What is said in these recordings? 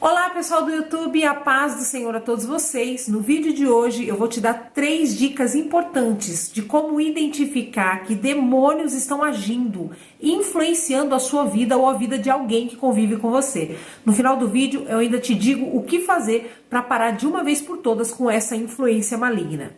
Olá pessoal do YouTube, a paz do Senhor a todos vocês. No vídeo de hoje eu vou te dar 3 dicas importantes de como identificar que demônios estão agindo, influenciando a sua vida ou a vida de alguém que convive com você. No final do vídeo eu ainda te digo o que fazer para parar de uma vez por todas com essa influência maligna.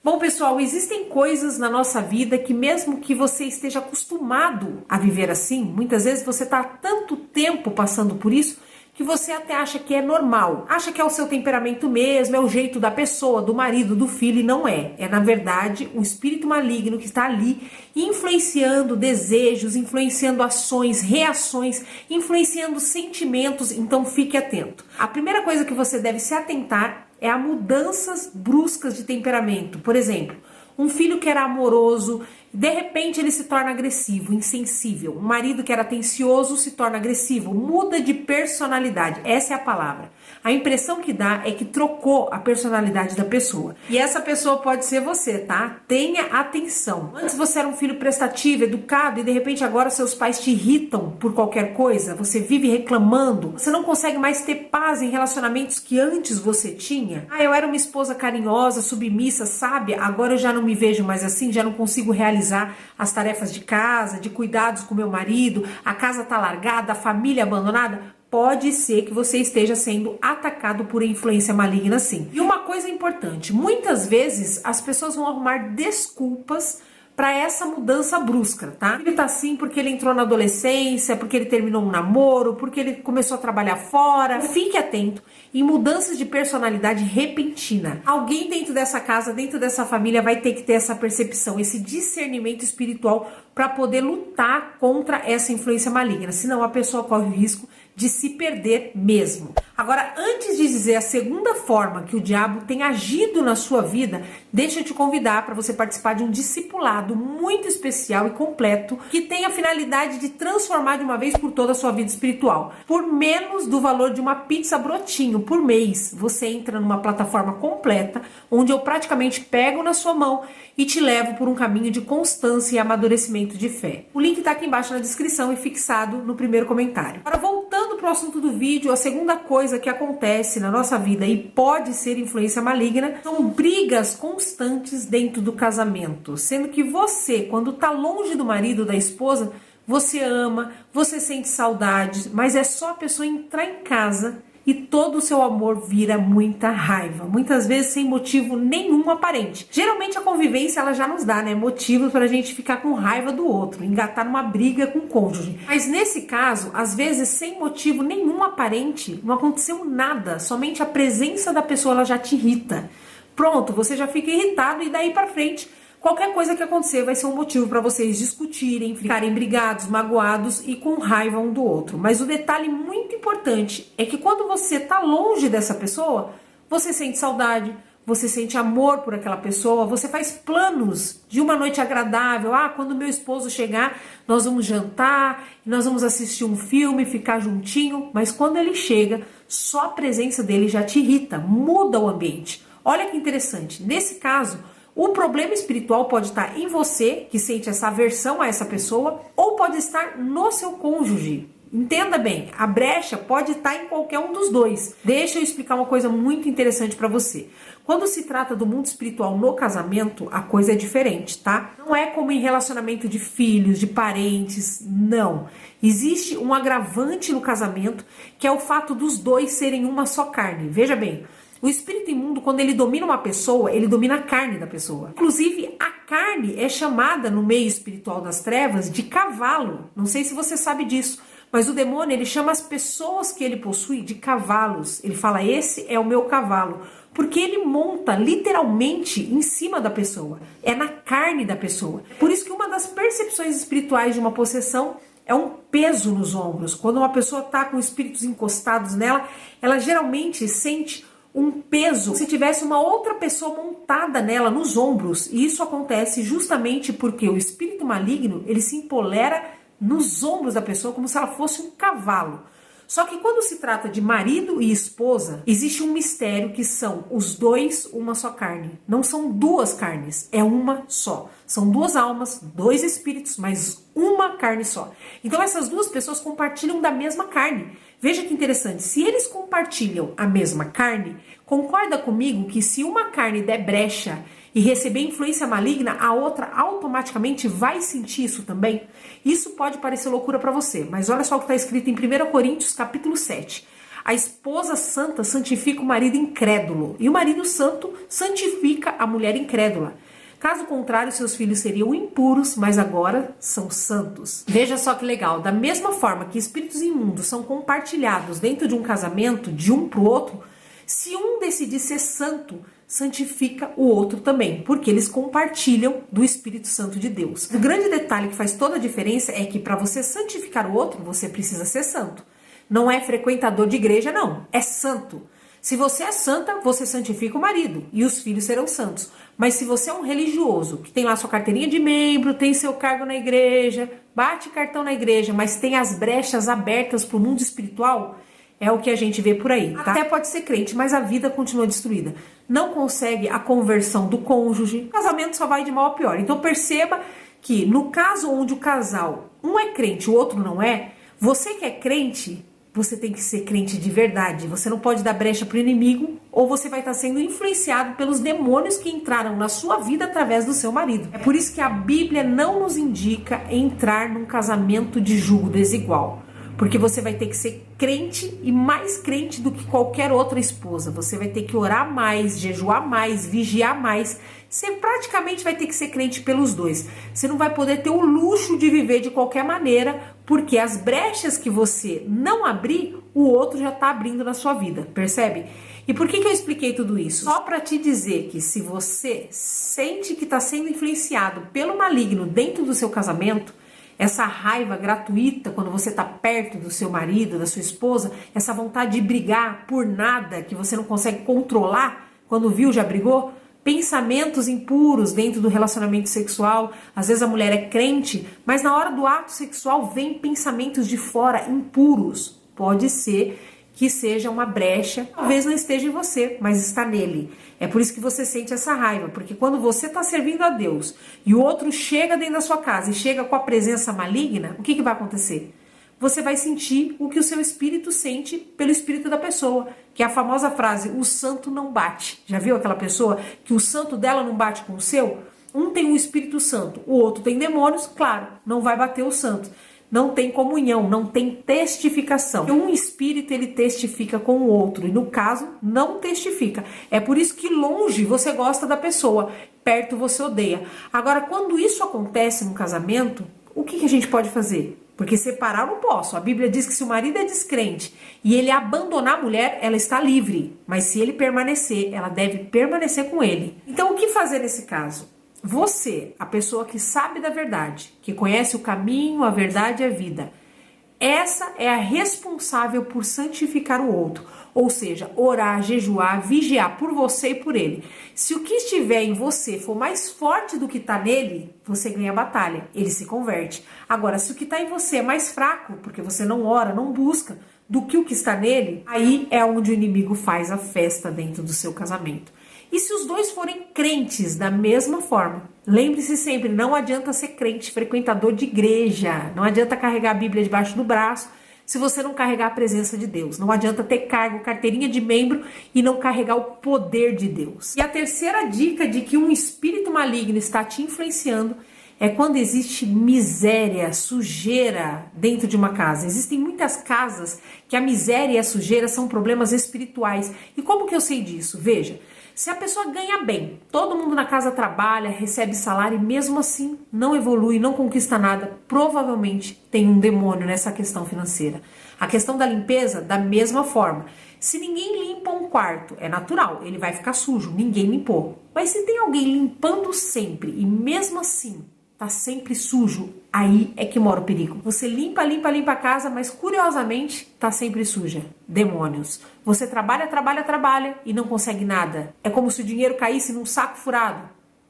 Bom, pessoal, existem coisas na nossa vida que mesmo que você esteja acostumado a viver assim, muitas vezes você está há tanto tempo passando por isso que você até acha que é normal, acha que é o seu temperamento mesmo, é o jeito da pessoa, do marido, do filho, e não é. É, na verdade, o espírito maligno que está ali influenciando desejos, influenciando ações, reações, influenciando sentimentos, então fique atento. A primeira coisa que você deve se atentar é a mudanças bruscas de temperamento. Por exemplo, um filho que era amoroso, de repente ele se torna agressivo, insensível. Um marido que era atencioso se torna agressivo, muda de personalidade. Essa é a palavra. A impressão que dá é que trocou a personalidade da pessoa. E essa pessoa pode ser você, tá? Tenha atenção. Antes você era um filho prestativo, educado, e de repente agora seus pais te irritam por qualquer coisa. Você vive reclamando. Você não consegue mais ter paz em relacionamentos que antes você tinha. Ah, eu era uma esposa carinhosa, submissa, sábia. Agora eu já não me vejo mais assim, já não consigo realizar as tarefas de casa, de cuidados com meu marido. A casa tá largada, a família abandonada. Pode ser que você esteja sendo atacado por influência maligna, sim. E uma coisa importante, muitas vezes as pessoas vão arrumar desculpas para essa mudança brusca, tá? Ele tá assim porque ele entrou na adolescência, porque ele terminou um namoro, porque ele começou a trabalhar fora. Fique atento em mudanças de personalidade repentina. Alguém dentro dessa casa, dentro dessa família vai ter que ter essa percepção, esse discernimento espiritual para poder lutar contra essa influência maligna. Senão a pessoa corre o risco de se perder mesmo. Agora, antes de dizer a segunda forma que o diabo tem agido na sua vida, deixa eu te convidar para você participar de um discipulado muito especial e completo que tem a finalidade de transformar de uma vez por toda a sua vida espiritual. Por menos do valor de uma pizza brotinho por mês, você entra numa plataforma completa onde eu praticamente pego na sua mão e te levo por um caminho de constância e amadurecimento de fé. O link está aqui embaixo na descrição e fixado no primeiro comentário. Agora, voltando para o assunto do vídeo, a segunda coisa que acontece na nossa vida e pode ser influência maligna são brigas constantes dentro do casamento, sendo que você, quando está longe do marido, da esposa, você ama, você sente saudade, mas é só a pessoa entrar em casa e todo o seu amor vira muita raiva, muitas vezes sem motivo nenhum aparente. Geralmente a convivência ela já nos dá, né, motivos para a gente ficar com raiva do outro, engatar numa briga com o cônjuge. Mas nesse caso, às vezes sem motivo nenhum aparente, não aconteceu nada, somente a presença da pessoa ela já te irrita. Pronto, você já fica irritado e daí para frente qualquer coisa que acontecer vai ser um motivo para vocês discutirem, ficarem brigados, magoados e com raiva um do outro. Mas o detalhe muito importante é que quando você está longe dessa pessoa, você sente saudade, você sente amor por aquela pessoa, você faz planos de uma noite agradável. Ah, quando meu esposo chegar, nós vamos jantar, nós vamos assistir um filme, ficar juntinho. Mas quando ele chega, só a presença dele já te irrita, muda o ambiente. Olha que interessante, nesse caso, o problema espiritual pode estar em você, que sente essa aversão a essa pessoa, ou pode estar no seu cônjuge. Entenda bem, a brecha pode estar em qualquer um dos dois. Deixa eu explicar uma coisa muito interessante para você. Quando se trata do mundo espiritual no casamento, a coisa é diferente, tá? Não é como em relacionamento de filhos, de parentes, não. Existe um agravante no casamento, que é o fato dos dois serem uma só carne. Veja bem, o espírito imundo, quando ele domina uma pessoa, ele domina a carne da pessoa. Inclusive, a carne é chamada no meio espiritual das trevas de cavalo. Não sei se você sabe disso, mas o demônio, ele chama as pessoas que ele possui de cavalos. Ele fala, esse é o meu cavalo. Porque ele monta literalmente em cima da pessoa. É na carne da pessoa. Por isso que uma das percepções espirituais de uma possessão é um peso nos ombros. Quando uma pessoa está com espíritos encostados nela, ela geralmente sente um peso, se tivesse uma outra pessoa montada nela nos ombros. E isso acontece justamente porque o espírito maligno, ele se empolera nos ombros da pessoa como se ela fosse um cavalo. Só que quando se trata de marido e esposa, existe um mistério que são os dois uma só carne. Não são duas carnes, é uma só. São duas almas, dois espíritos, mas uma carne só. Então essas duas pessoas compartilham da mesma carne. Veja que interessante, se eles compartilham a mesma carne, concorda comigo que se uma carne der brecha e receber influência maligna, a outra automaticamente vai sentir isso também? Isso pode parecer loucura para você, mas olha só o que está escrito em 1 Coríntios capítulo 7. A esposa santa santifica o marido incrédulo, e o marido santo santifica a mulher incrédula. Caso contrário, seus filhos seriam impuros, mas agora são santos. Veja só que legal, da mesma forma que espíritos imundos são compartilhados dentro de um casamento, de um para o outro, se um decidir ser santo, santifica o outro também, porque eles compartilham do Espírito Santo de Deus. O grande detalhe que faz toda a diferença é que para você santificar o outro, você precisa ser santo. Não é frequentador de igreja, não, é santo. Se você é santa, você santifica o marido e os filhos serão santos. Mas se você é um religioso, que tem lá sua carteirinha de membro, tem seu cargo na igreja, bate cartão na igreja, mas tem as brechas abertas para o mundo espiritual, é o que a gente vê por aí, tá? Até pode ser crente, mas a vida continua destruída. Não consegue a conversão do cônjuge, o casamento só vai de mal a pior. Então perceba que no caso onde o casal, um é crente, o outro não é, você que é crente, você tem que ser crente de verdade. Você não pode dar brecha para o inimigo, ou você vai estar sendo influenciado pelos demônios que entraram na sua vida através do seu marido. É por isso que a Bíblia não nos indica entrar num casamento de julgo desigual. Porque você vai ter que ser crente e mais crente do que qualquer outra esposa. Você vai ter que orar mais, jejuar mais, vigiar mais. Você praticamente vai ter que ser crente pelos dois. Você não vai poder ter o luxo de viver de qualquer maneira, porque as brechas que você não abrir, o outro já está abrindo na sua vida, percebe? E por que eu expliquei tudo isso? Só para te dizer que se você sente que está sendo influenciado pelo maligno dentro do seu casamento, essa raiva gratuita quando você está perto do seu marido, da sua esposa, essa vontade de brigar por nada que você não consegue controlar, quando viu já brigou, pensamentos impuros dentro do relacionamento sexual, às vezes a mulher é crente, mas na hora do ato sexual vem pensamentos de fora impuros, pode ser que seja uma brecha, talvez não esteja em você, mas está nele. É por isso que você sente essa raiva, porque quando você está servindo a Deus e o outro chega dentro da sua casa e chega com a presença maligna, o que vai acontecer? Você vai sentir o que o seu espírito sente pelo espírito da pessoa, que é a famosa frase, o santo não bate. Já viu aquela pessoa que o santo dela não bate com o seu? Um tem o Espírito Santo, o outro tem demônios, claro, não vai bater o santo. Não tem comunhão, não tem testificação. Um espírito ele testifica com o outro e no caso não testifica. É por isso que longe você gosta da pessoa, perto você odeia. Agora, quando isso acontece no casamento, o que a gente pode fazer? Porque separar eu não posso. A Bíblia diz que se o marido é descrente e ele abandonar a mulher, ela está livre. Mas se ele permanecer, ela deve permanecer com ele. Então, o que fazer nesse caso? Você, a pessoa que sabe da verdade, que conhece o caminho, a verdade e a vida, essa é a responsável por santificar o outro. Ou seja, orar, jejuar, vigiar por você e por ele. Se o que estiver em você for mais forte do que está nele, você ganha a batalha, ele se converte. Agora, se o que está em você é mais fraco, porque você não ora, não busca, do que o que está nele, aí é onde o inimigo faz a festa dentro do seu casamento. E se os dois forem crentes da mesma forma? Lembre-se sempre, não adianta ser crente, frequentador de igreja. Não adianta carregar a Bíblia debaixo do braço se você não carregar a presença de Deus. Não adianta ter cargo, carteirinha de membro e não carregar o poder de Deus. E a terceira dica de que um espírito maligno está te influenciando é quando existe miséria, sujeira dentro de uma casa. Existem muitas casas que a miséria e a sujeira são problemas espirituais. E como que eu sei disso? Veja, se a pessoa ganha bem, todo mundo na casa trabalha, recebe salário e mesmo assim não evolui, não conquista nada, provavelmente tem um demônio nessa questão financeira. A questão da limpeza, da mesma forma. Se ninguém limpa um quarto, é natural, ele vai ficar sujo, ninguém limpou. Mas se tem alguém limpando sempre e mesmo assim tá sempre sujo, aí é que mora o perigo. Você limpa a casa, mas curiosamente tá sempre suja. Demônios. Você trabalha e não consegue nada. É como se o dinheiro caísse num saco furado.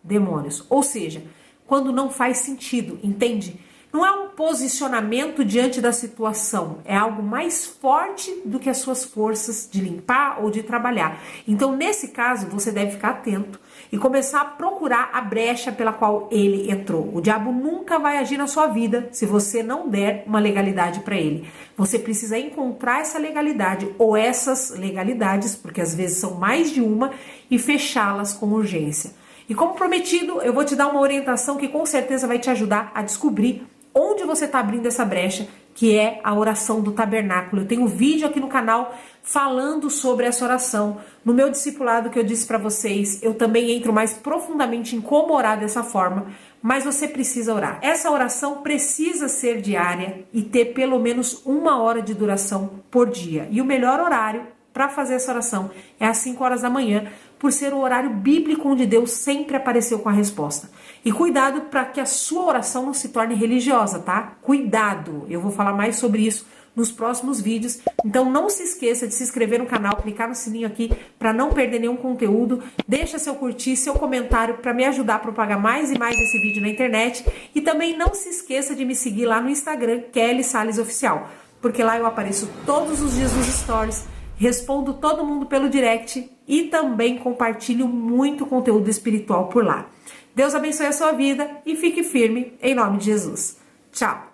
Demônios. Ou seja, quando não faz sentido, entende? Não é um posicionamento diante da situação, é algo mais forte do que as suas forças de limpar ou de trabalhar. Então, nesse caso, você deve ficar atento e começar a procurar a brecha pela qual ele entrou. O diabo nunca vai agir na sua vida se você não der uma legalidade para ele. Você precisa encontrar essa legalidade ou essas legalidades, porque às vezes são mais de uma, e fechá-las com urgência. E como prometido, eu vou te dar uma orientação que com certeza vai te ajudar a descobrir onde você está abrindo essa brecha, que é a oração do tabernáculo. Eu tenho um vídeo aqui no canal falando sobre essa oração. No meu discipulado que eu disse para vocês, eu também entro mais profundamente em como orar dessa forma, mas você precisa orar. Essa oração precisa ser diária e ter pelo menos 1 hora de duração por dia. E o melhor horário para fazer essa oração é às 5 horas da manhã, por ser o horário bíblico onde Deus sempre apareceu com a resposta. E cuidado para que a sua oração não se torne religiosa, tá? Cuidado! Eu vou falar mais sobre isso nos próximos vídeos. Então não se esqueça de se inscrever no canal, clicar no sininho aqui para não perder nenhum conteúdo. Deixa seu curtir, seu comentário para me ajudar a propagar mais e mais esse vídeo na internet. E também não se esqueça de me seguir lá no Instagram, Kelly Salles Oficial, porque lá eu apareço todos os dias nos stories, respondo todo mundo pelo direct e também compartilho muito conteúdo espiritual por lá. Deus abençoe a sua vida e fique firme em nome de Jesus. Tchau!